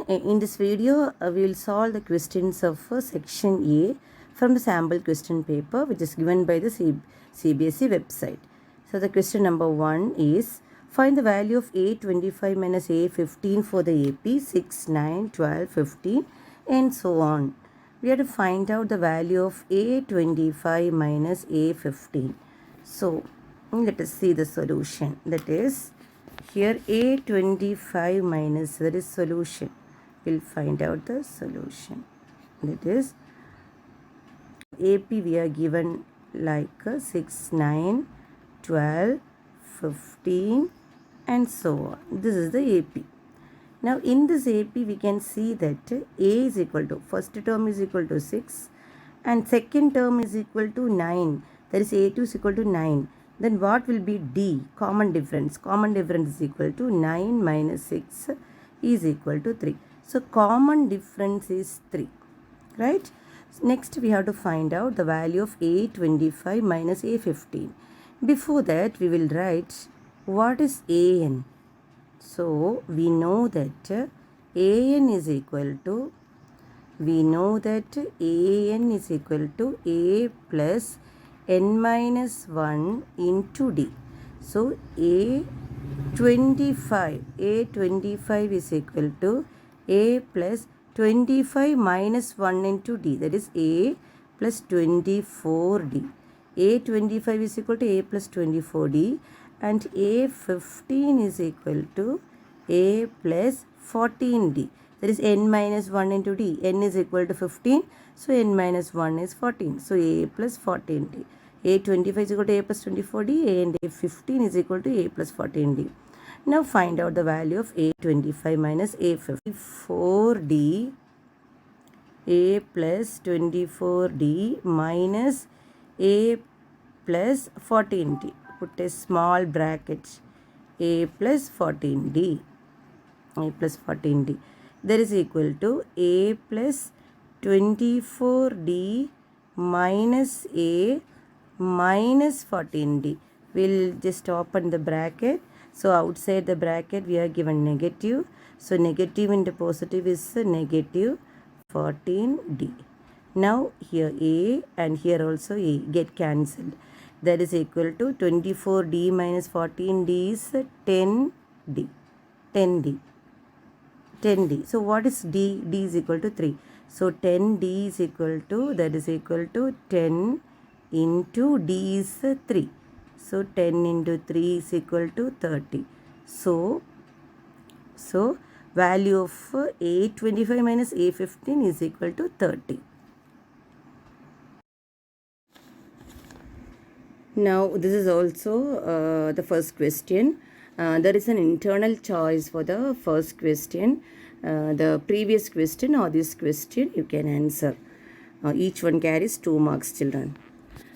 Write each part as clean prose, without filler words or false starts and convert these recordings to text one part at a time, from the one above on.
In this video, we will solve the questions of section A from the sample question paper which is given by the CBSE website. So the question number 1 is, find the value of A25 minus A15 for the AP 6, 9, 12, 15 and so on. We have to find out the value of A25 minus A15. So let us see the solution. That is, here A25 minus, that is solution. We'll find out the solution. That is, AP we are given like 6, 9, 12, 15 and so on. This is the AP. Now in this AP we can see that A is equal to, first term is equal to 6 and second term is equal to 9. That is A2 is equal to 9. Then what will be D? Common difference. Common difference is equal to 9 minus 6 is equal to 3. So common difference is 3, right? Next we have to find out the value of A25 minus A15. Before that we will write what is AN. So we know that AN is equal to, A plus n minus 1 into D. So A25 is equal to A plus 25 minus 1 into D, that is A plus 24D. A25 is equal to A plus 24D and A15 is equal to A plus 14D. That is n minus 1 into D. N is equal to 15, so n minus 1 is 14. So A plus 14D. A25 is equal to A plus 24D and A15 is equal to A plus 14D. Now find out the value of A25 minus A15. 4D, A plus 24D minus A plus 14D. Put a small bracket. A plus 14D. A plus 14D. That is equal to A plus 24D minus A minus 14D. We'll just open the bracket. So outside the bracket we are given negative. So negative into positive is negative 14D. Now here A and here also A get cancelled. That is equal to 24D minus 14D is 10D. 10D. 10D. So what is D? D is equal to 3. So 10D is equal to, that is equal to 10 into D is 3. So 10 into 3 is equal to 30. So value of A25 minus A15 is equal to 30. Now this is also the first question. There is an internal choice for the first question. The previous question or this question you can answer. Each one carries 2 marks, children.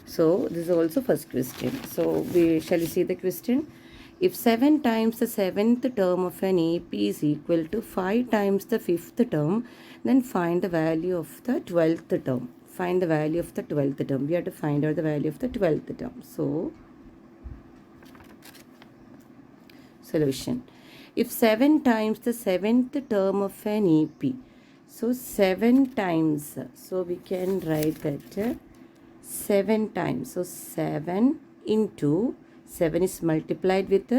So this is also first question. So shall we see the question? If 7 times the 7th term of an AP is equal to 5 times the 5th term, then find the value of the 12th term. Find the value of the 12th term. We have to find out the value of the 12th term. So solution. If 7 times the 7th term of an AP, so 7 times, so we can write that 7 times. So 7 into 7 is multiplied with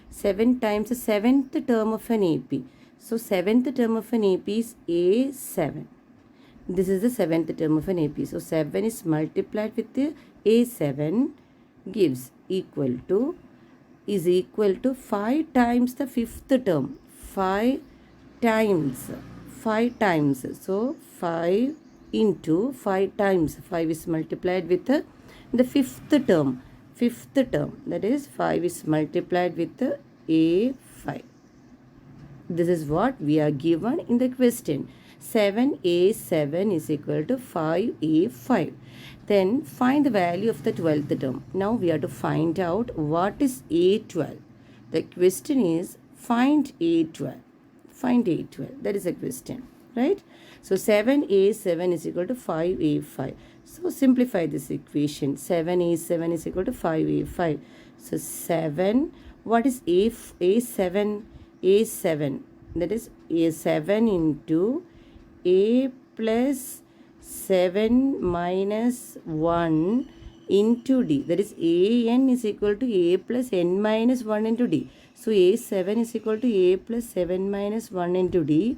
7 times the 7th term of an AP. So 7th term of an AP is A7. This is the 7th term of an AP. So 7 is multiplied with A7 gives equal to, is equal to 5 times the 5th term. 5 times. So 5 into 5 times. 5 is multiplied with the 5th term. 5th term. That is 5 is multiplied with the A5. This is what we are given in the question. 7A7 is equal to 5A5. Then find the value of the 12th term. Now we have to find out what is A12. The question is find A12. Find A12. That is a question, right? So 7A7 is equal to 5A5. So simplify this equation. 7A7 is equal to 5A5. So 7, what is A7? A7, that is a 7 into a plus 7 minus 1 into d. That is an is equal to a plus n minus 1 into d. So a7 is equal to a plus 7 minus 1 into d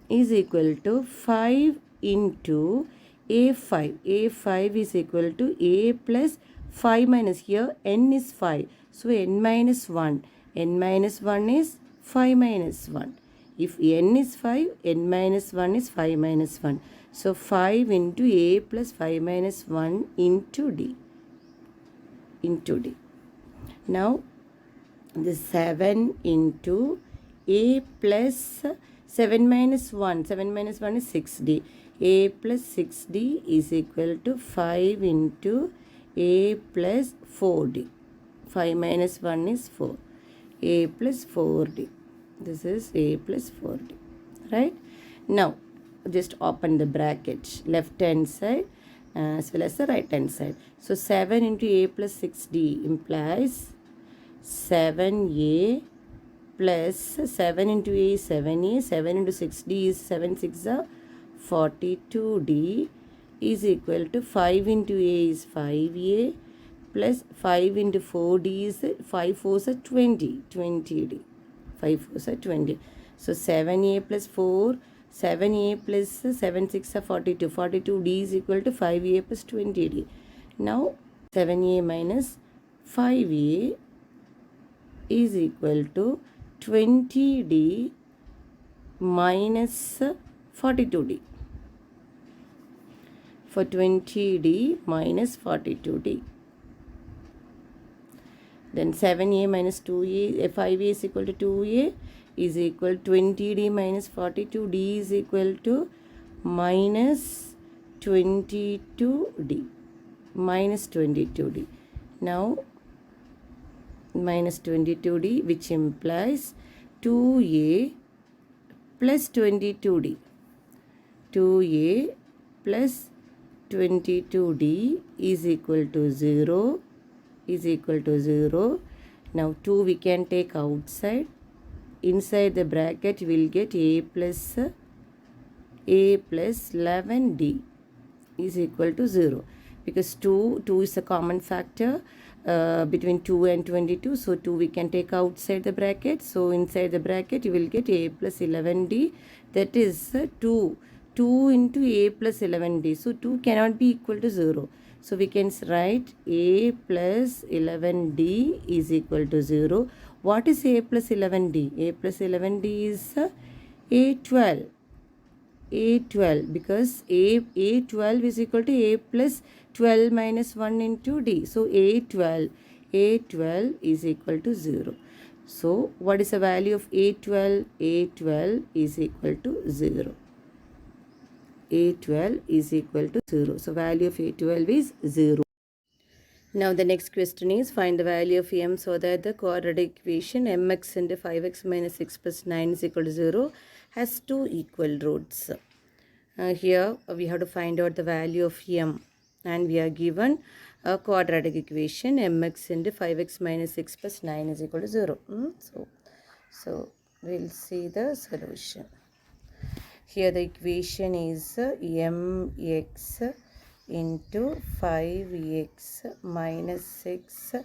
is equal to 5 into a5. a5 is equal to a plus 5 minus, here n is 5. So n minus 1. n minus 1 is 5 minus 1. If n is 5, n minus 1 is 5 minus 1. So 5 into a plus 5 minus 1 into d. Now the 7 into a plus 7 minus 1. 7 minus 1 is 6d. a plus 6d is equal to 5 into a plus 4d. 5 minus 1 is 4. a plus 4d. This is a plus 4d. Right? Now, just open the bracket. Left hand side as well as the right hand side. So, 7 into a plus 6d implies 7a plus 7 into a is 7a, 7 into 6d is 7 6 are 42d is equal to 5 into a is 5a plus 5 into 4d is 5 4s are 20, 20d. 5 4s are 20. So 7a plus 4, 7a plus 7 6 are 42. 42d is equal to 5a plus 20d. Now 7a minus 5a is equal to 20d minus 42d. For 20d minus 42d. Then 7a minus 2a, 5a is equal to 2a is equal to 20d minus 42d is equal to minus 22d. Minus 22d. Now minus 22d, which implies 2a plus 22d. 2a plus 22d is equal to 0. Now 2 we can take outside. Inside the bracket we will get a plus 11d is equal to 0. Because 2 is a common factor between 2 and 22. So 2 we can take outside the bracket. So inside the bracket you will get a plus 11d. That is 2 into a plus 11d. So 2 cannot be equal to 0. So we can write a plus 11d is equal to 0. What is a plus 11d? a plus 11d is a12. a12 because a12 is equal to a plus 12 minus 1 into d. So a12 is equal to 0. So what is the value of a12? a12 is equal to 0. a12 is equal to 0. So value of a12 is 0. Now the next question is find the value of m so that the quadratic equation mx into 5x minus 6 plus 9 is equal to 0 has two equal roots. Here we have to find out the value of m, and we are given a quadratic equation mx into 5x minus 6 plus 9 is equal to 0. So we'll see the solution. Here the equation is mx into 5x minus 6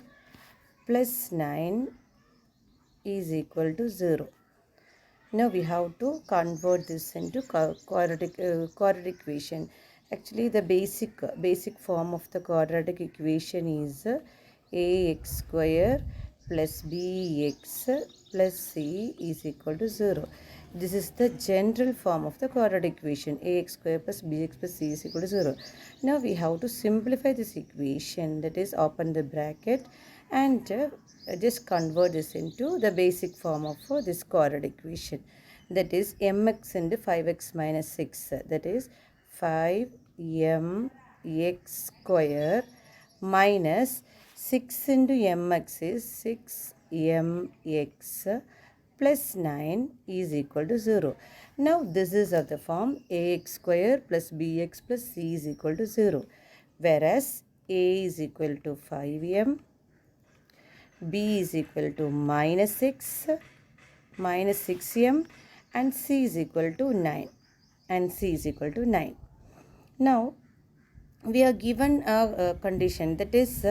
plus 9 is equal to 0. Now we have to convert this into quadratic equation. Actually the basic form of the quadratic equation is ax square plus bx plus c is equal to 0. This is the general form of the quadratic equation. Ax square plus bx plus c is equal to 0. Now we have to simplify this equation, that is open the bracket and just convert this into the basic form of this quadratic equation. That is mx into 5x minus 6. That is 5mx square minus 6 into mx is 6mx plus 9 is equal to 0. Now this is of the form ax square plus bx plus c is equal to 0. Whereas a is equal to 5m, b is equal to minus 6m and C is equal to 9. And C is equal to 9. Now, we are given a condition, that is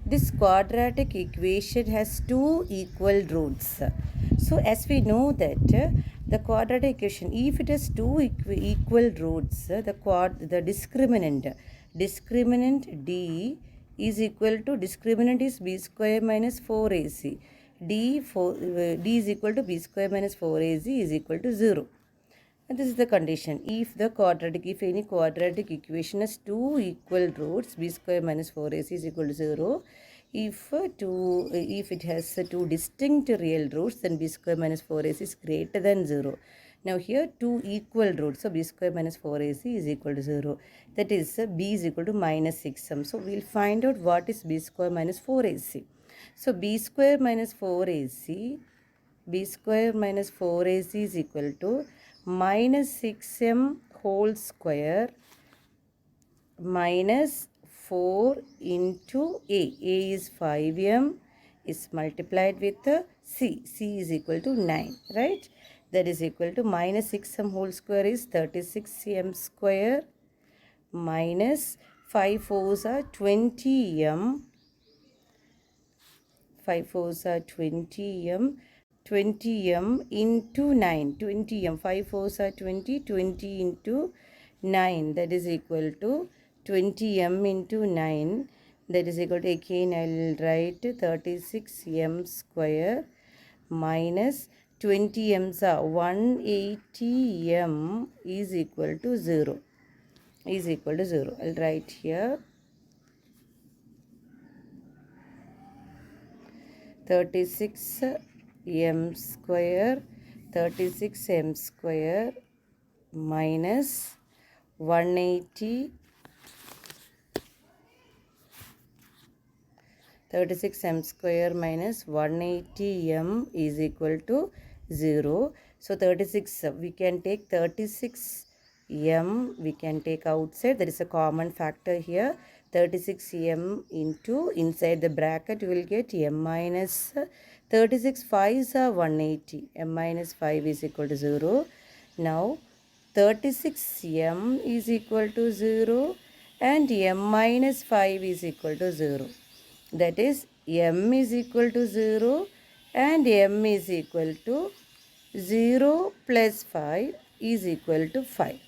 this quadratic equation has two equal roots. So as we know that the quadratic equation, if it has two equal roots, the discriminant D is equal to, discriminant is b square minus 4ac. D is equal to b square minus 4ac is equal to 0. And this is the condition. If any quadratic equation has two equal roots, b square minus 4ac is equal to 0. If it has two distinct real roots, then b square minus 4ac is greater than 0. Now here two equal roots, so b square minus 4ac is equal to 0. That is b is equal to minus 6m. So we'll find out what is b square minus 4ac. So b square minus 4ac is equal to minus 6m whole square minus 4 into a. A is 5m is multiplied with c. C is equal to 9, right? That is equal to minus 6m whole square is 36m square minus 5 fours are 20m. 5 fours are 20m. 20m into 9. 20m. 5 fours are 20. 20 into 9. That is equal to 20m into 9. That is equal to, again I will write 36m square minus 20m's are 180m is equal to 0. Is equal to 0. I will write here 36m square minus 180, 36m square minus 180m is equal to 0. So 36, we can take 36m, we can take outside, there is a common factor here. 36m into, inside the bracket you will get m minus 36 5s are 180, m minus 5 is equal to 0. Now 36m is equal to 0 and m minus 5 is equal to 0. That is m is equal to 0 and m is equal to 0 plus 5 is equal to 5.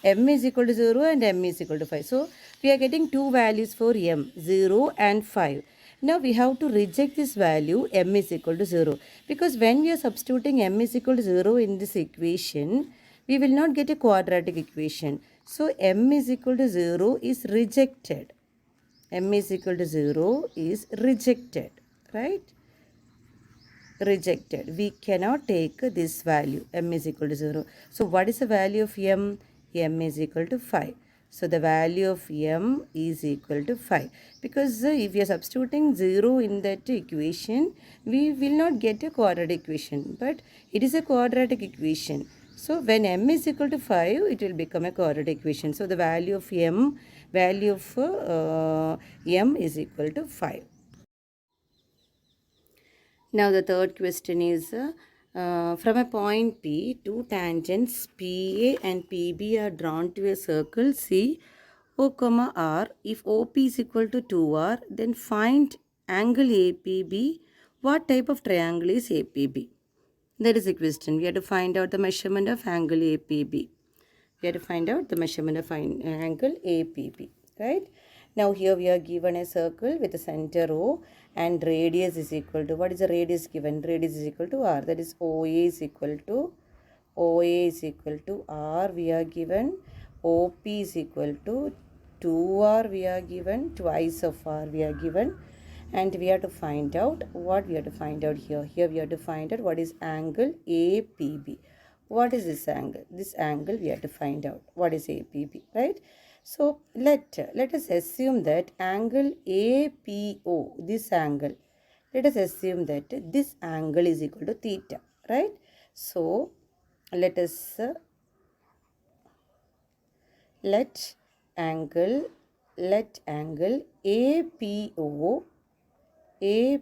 M is equal to 0 and m is equal to 5. So, we are getting two values for m, 0 and 5. Now, we have to reject this value m is equal to 0. Because when we are substituting m is equal to 0 in this equation, we will not get a quadratic equation. So, m is equal to 0 is rejected. M is equal to 0 is rejected, right? Rejected. We cannot take this value, m is equal to 0. So what is the value of m? M is equal to 5. So the value of m is equal to 5. Because if we are substituting 0 in that equation, we will not get a quadratic equation. But it is a quadratic equation. So when m is equal to 5, it will become a quadratic equation. So the value of m is equal to 5. Now the third question is, from a point P, two tangents PA and PB are drawn to a circle C, O, R. If OP is equal to 2R, then find angle APB. What type of triangle is APB? That is the question. We have to find out the measurement of angle APB. We have to find out the measurement of angle APB, right? Now here we are given a circle with a center O and radius is equal to, what is the radius given? Radius is equal to R. That is OA is equal to R. We are given OP is equal to 2R. We are given twice of R. We are given, and we have to find out what we have to find out here. Here we have to find out what is angle APB. What is this angle? This angle we have to find out. What is APB, right? So let us assume that angle APO, this angle, let us assume that this angle is equal to theta, right? So let us let angle APO is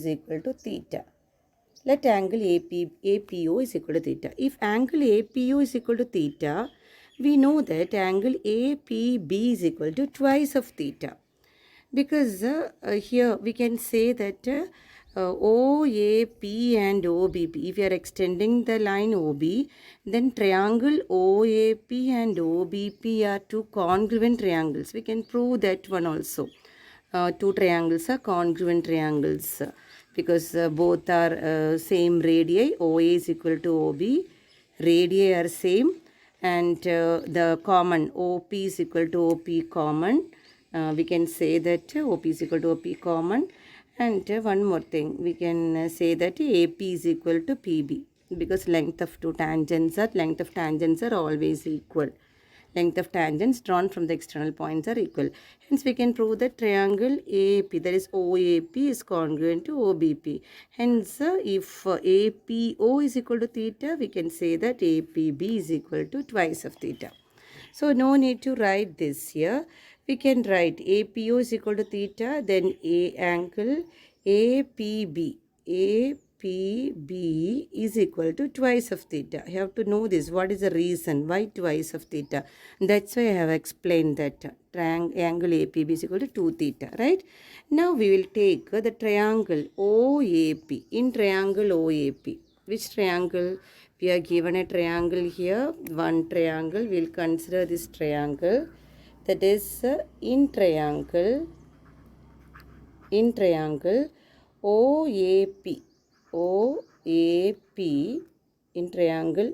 equal to theta. Let angle APO is equal to theta. If angle APO is equal to theta, we know that angle APB is equal to twice of theta. Because here we can say that OAP and OBP, if we are extending the line OB, then triangle OAP and OBP are two congruent triangles. We can prove that one also. Two triangles are congruent triangles because both are same radii. OA is equal to OB, radii are same, and the common OP is equal to OP common. We can say that OP is equal to OP common, and one more thing, we can say that AP is equal to PB because length of tangents are always equal. Length of tangents drawn from the external points are equal. Hence, we can prove that triangle AP, that is OAP, is congruent to OBP. Hence, if APO is equal to theta, we can say that APB is equal to twice of theta. So, no need to write this here. We can write APO is equal to theta, then angle APB. APB is equal to twice of theta. You have to know this. What is the reason? Why twice of theta? That's why I have explained that angle APB is equal to 2 theta, right? Now we will take the triangle OAP. In triangle OAP, which triangle? We are given a triangle here. One triangle. We will consider this triangle. That is in triangle OAP. OAP, in triangle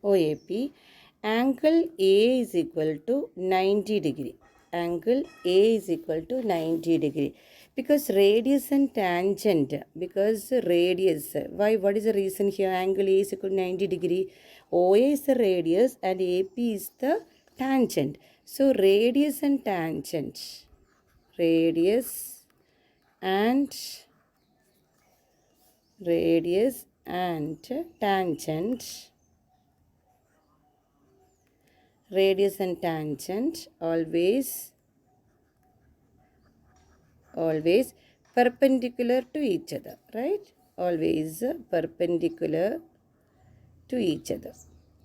OAP, angle A is equal to 90 degree. Angle A is equal to 90 degree. Because radius and tangent, why, what is the reason here? Angle A is equal to 90 degree. OA is the radius and AP is the tangent. So, radius and tangent radius and tangent always perpendicular to each other, right? Always perpendicular to each other.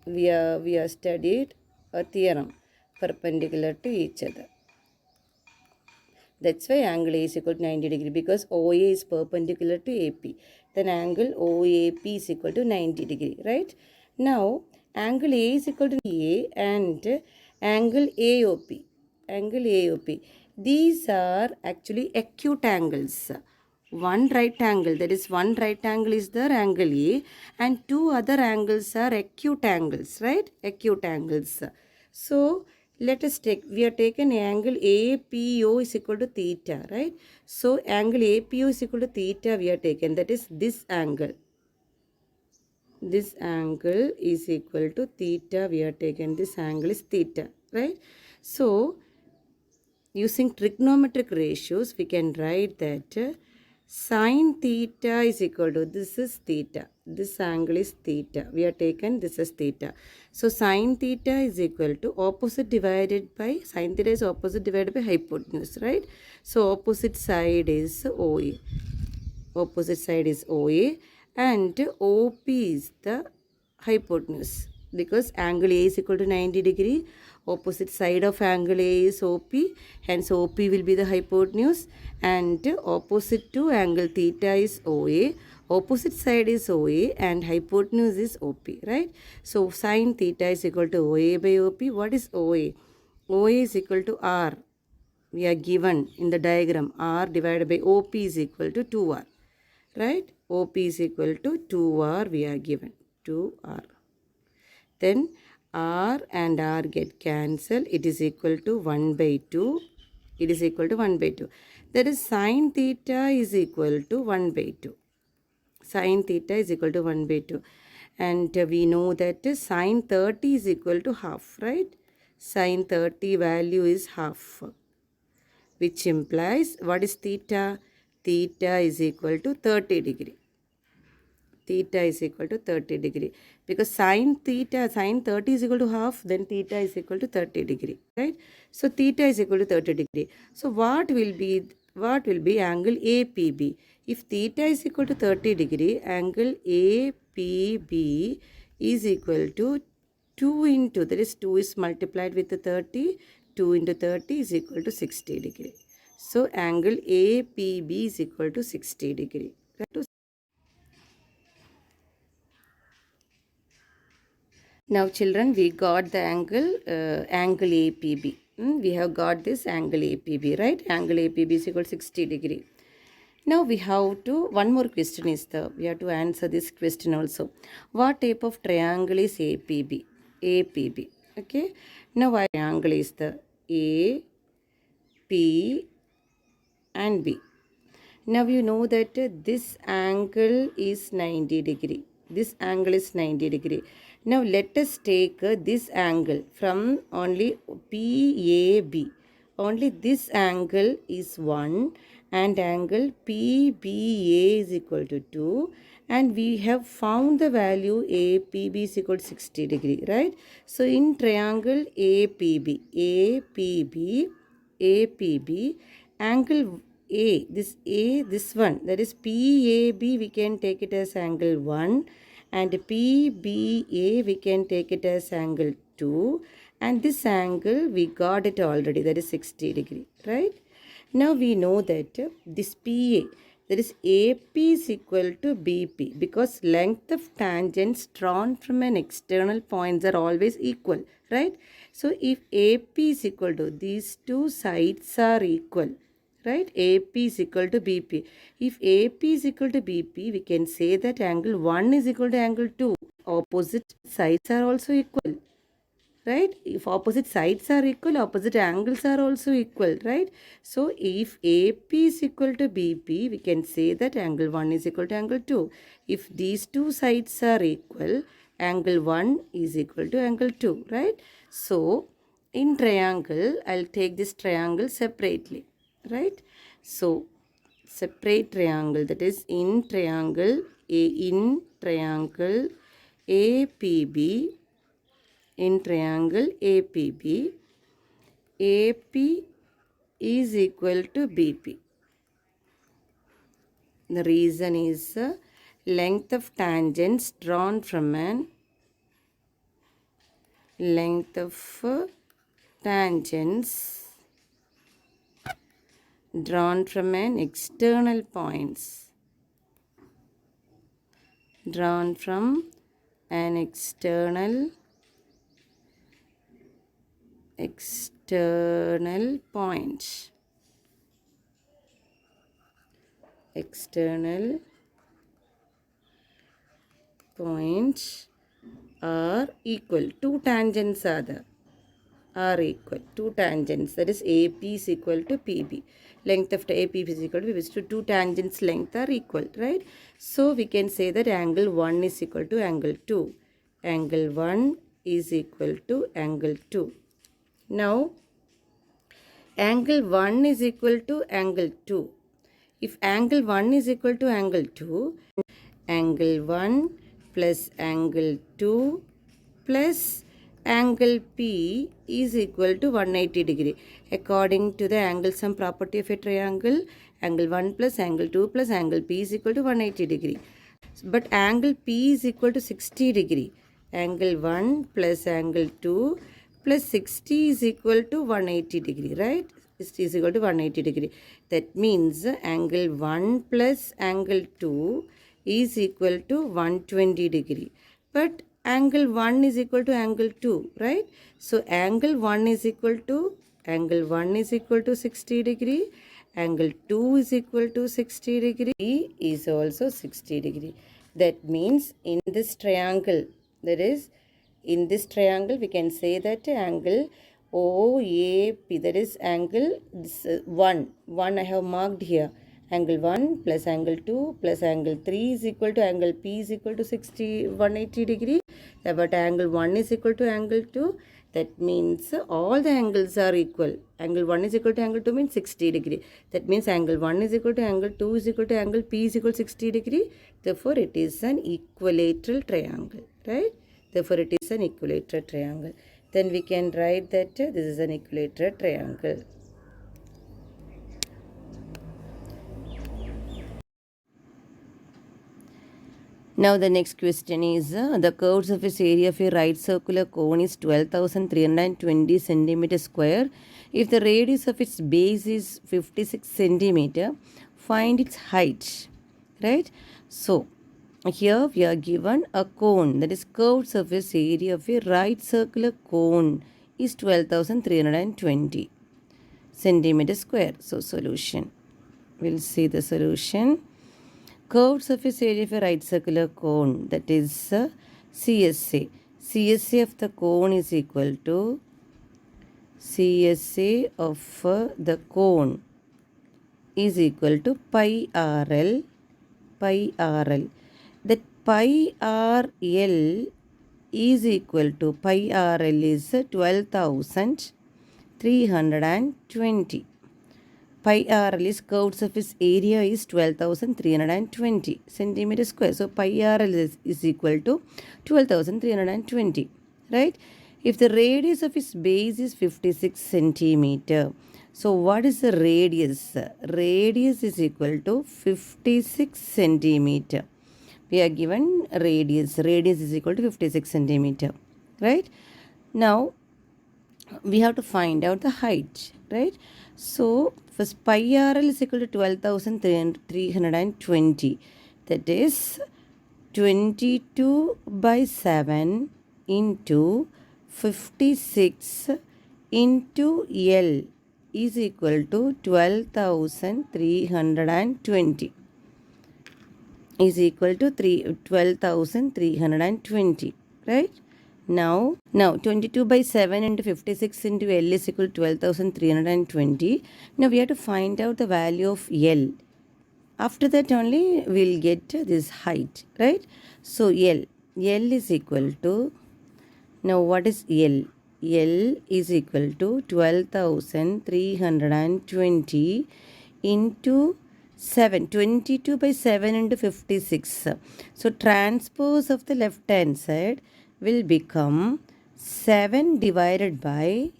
We have studied a theorem, perpendicular to each other. That's why angle A is equal to 90 degree, because OA is perpendicular to AP. Then angle OAP is equal to 90 degree, right? Now, angle A is equal to A and angle AOP. Angle AOP. These are actually acute angles. One right angle, that is one right angle is the angle A, and two other angles are acute angles, right? Acute angles. So, let us take, we have taken angle APO is equal to theta, right? So, angle APO is equal to theta we have taken, that is this angle. This angle is equal to theta we have taken, this angle is theta, right? So, using trigonometric ratios, we can write that sine theta is equal to, this is theta, this angle is theta, we have taken this is theta. So, sine theta is equal to opposite divided by, sine theta is opposite divided by hypotenuse, right? So, opposite side is OA. Opposite side is OA and OP is the hypotenuse, because angle A is equal to 90 degree. Opposite side of angle A is OP, hence OP will be the hypotenuse, and opposite to angle theta is OA. Opposite side is OA and hypotenuse is OP, right? So, sine theta is equal to OA by OP. What is OA? OA is equal to R. We are given in the diagram, R divided by OP is equal to 2R, right? OP is equal to 2R we are given, 2R. Then R and R get cancelled. It is equal to 1 by 2. It is equal to 1 by 2. That is sine theta is equal to 1 by 2. Sine theta is equal to 1 by 2. And we know that sine 30 is equal to half, right? Sine 30 value is half. Which implies, what is theta? Theta is equal to 30 degree. Theta is equal to 30 degree, because sine 30 is equal to half, then theta is equal to 30 degree, right? So, theta is equal to 30 degree. So, what will be angle APB? If theta is equal to 30 degree, angle APB is equal to 2 into, that is 2 is multiplied with the 30, 2 into 30 is equal to 60 degree. So angle APB is equal to 60 degree. Now children, we got the angle APB. We have got this angle APB, right? Angle APB is equal to 60 degree. Now we have to, one more question is we have to answer this question also. What type of triangle is APB? APB. Okay. Now our triangle is the A, P and B. Now you know that this angle is 90 degree. This angle is 90 degree. Now let us take this angle from only PAB. Only this angle is 1 and angle PBA is equal to 2, and we have found the value APB is equal to 60 degree, right? So in triangle APB, angle this one, that is PAB, we can take it as angle 1, and PBA we can take it as angle 2, and this angle we got it already, that is 60 degree, right? Now we know that this PA, that is AP is equal to BP, because length of tangents drawn from an external points are always equal, right? So if AP is equal to, these two sides are equal, right? AP is equal to BP. If AP is equal to BP, we can say that angle 1 is equal to angle 2. Opposite sides are also equal, right? If opposite sides are equal, opposite angles are also equal, right? So if AP is equal to BP, we can say that angle 1 is equal to angle 2. If these two sides are equal, angle 1 is equal to angle 2, right? So in triangle, I'll take this triangle separately, right? So separate triangle, that is in triangle APB, in triangle APB, AP is equal to BP. The reason is length of tangents drawn from an external points, drawn from an external points, external points are equal. Two tangents are there, are equal. Two tangents, that is AP is equal to PB. Length of AP is equal to PB. So two tangents length are equal, right? So we can say that angle 1 is equal to angle 2. Angle 1 is equal to angle 2. Now angle 1 is equal to angle 2. If angle 1 is equal to angle 2, angle 1 plus angle 2 plus angle P is equal to 180 degree. According to the angle sum property of a triangle, angle 1 plus angle 2 plus angle P is equal to 180 degree. But angle P is equal to 60 degree. Angle 1 plus angle 2 plus 60 is equal to 180 degree, right? 60 is equal to 180 degree. That means angle 1 plus angle 2 is equal to 120 degree. But angle 1 is equal to angle 2, right? So angle 1 is equal to 60 degree. Angle 2 is equal to 60 degree. E is also 60 degree. That means in this triangle, that is in this triangle, we can say that angle OAP, that is angle 1 I have marked here. Angle 1 plus angle 2 plus angle 3 is equal to angle P is equal to 180 degree. But angle 1 is equal to angle 2. That means all the angles are equal. Angle 1 is equal to angle 2 means 60 degree. That means angle 1 is equal to angle 2 is equal to angle P is equal to 60 degree. Therefore, it is an equilateral triangle, right? Therefore, it is an equilateral triangle. Then we can write that this is an equilateral triangle. Now the next question is the curved surface area of a right circular cone is 12,320 centimeter square. If the radius of its base is 56 centimeter, find its height. Right? So here we are given a cone, that is curved surface area of a right circular cone is 12,320 centimeter square. So solution. We'll see the solution. Curved surface area of a right circular cone, that is CSA. CSA of the cone is equal to CSA of the cone is equal to pi RL. That pi RL is equal to pi RL is 12,320. Pi RL is curved surface area is 12,320 centimeter square. So pi RL is equal to 12,320, right? If the radius of its base is 56 centimeter, so what is the radius? Radius is equal to 56 centimeter. We are given radius. Radius is equal to 56 centimeter, right? Now we have to find out the height, right? So first pi RL is equal to 12,320. That is 22 by 7 into 56 into L is equal to 12,320 is equal to 12,320, right? Now 22 by 7 into 56 into L is equal to 12,320. Now we have to find out the value of L. After that only we'll get this height, right? So L is equal to, now what is L? L is equal to 12,320 into 7. 22 by 7 into 56. So transpose of the left hand side will become 7 divided by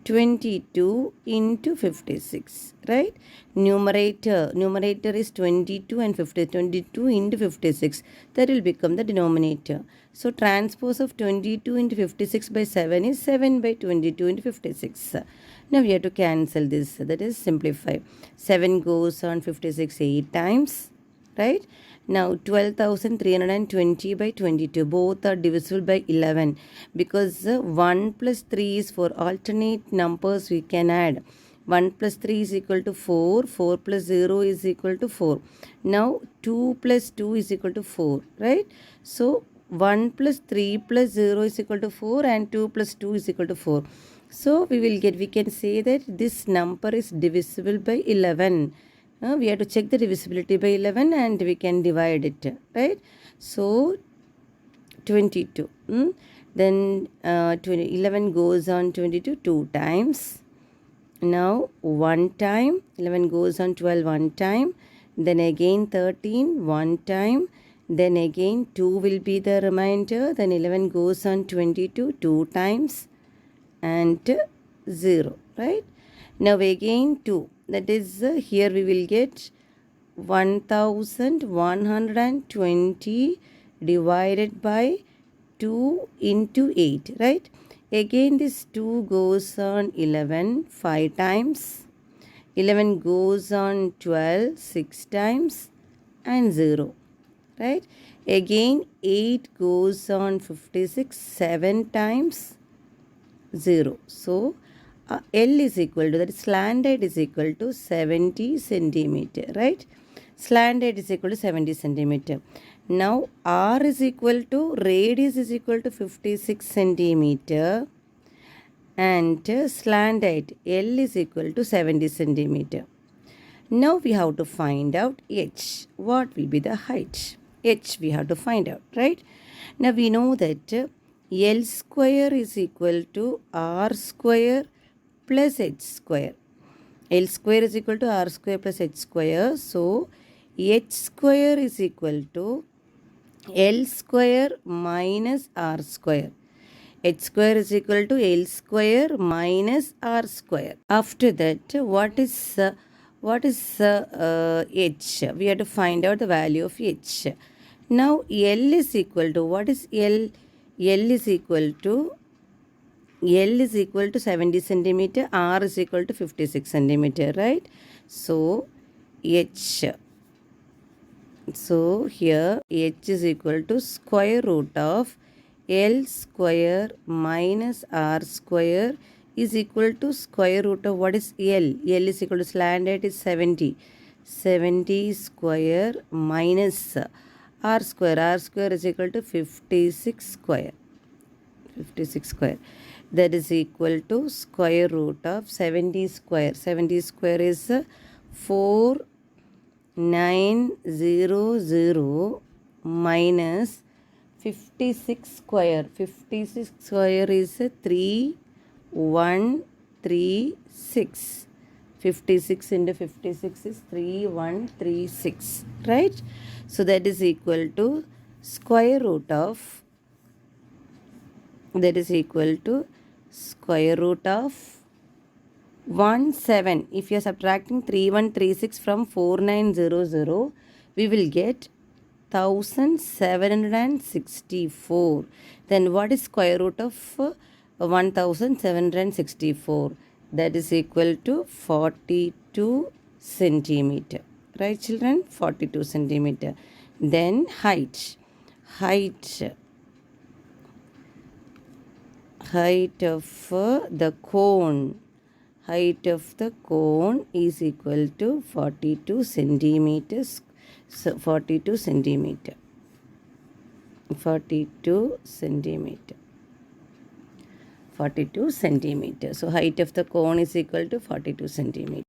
22 into 56, right? Numerator is 22 and 22 into 56. That will become the denominator. So transpose of 22 into 56 by 7 is 7 by 22 into 56. Now we have to cancel this. That is simplify. 7 goes on 56 8 times, right? Now 12,320 by 22, both are divisible by 11 because 1 plus 3 is for alternate numbers we can add. 1 plus 3 is equal to 4, 4 plus 0 is equal to 4. Now 2 plus 2 is equal to 4, right? So 1 plus 3 plus 0 is equal to 4 and 2 plus 2 is equal to 4. So we can say that this number is divisible by 11. We have to check the divisibility by 11 and we can divide it, right? So 22. Then 11 goes on 22 2 times. Now 1 time. 11 goes on 12 1 time. Then again 13 1 time. Then again 2 will be the remainder. Then 11 goes on 22 2 times and 0, right? Now again 2. That is here we will get 1120 divided by 2 into 8, right? Again this 2 goes on 11 5 times. 11 goes on 12 6 times and 0, right? Again 8 goes on 56 7 times 0. So L is equal to, that is slant height is equal to 70 centimeter, right? Slant height is equal to 70 centimeter. Now R is equal to, radius is equal to 56 centimeter and slant height L is equal to 70 centimeter. Now we have to find out H. What will be the height? H we have to find out, right? Now we know that L square is equal to R square plus H square. L square is equal to R square plus H square. So H square is equal to L square minus R square. H square is equal to L square minus R square. After that, what is H? We have to find out the value of H. Now L is equal to, what is L? L is equal to 70 centimeter, R is equal to 56 centimeter, right? So H, so here H is equal to square root of L square minus R square is equal to square root of, what is L? L is equal to slant height is 70. 70 square minus R square. R square is equal to 56 square. 56 square. That is equal to square root of 70 square. 70 square is 4900 minus 56 square. 56 square is 3136. 56 into 56 is 3136, right? So that is equal to square root of, that is equal to square root of 17. If you are subtracting 3136 from 4900, we will get 1764. Then what is square root of 1764? That is equal to 42 centimeter. Right, children? 42 centimeter. Then height. Height of the cone. Height of the cone is equal to 42 centimeters. So 42 centimeter. 42 centimeter. 42 centimeter. So height of the cone is equal to 42 centimeter.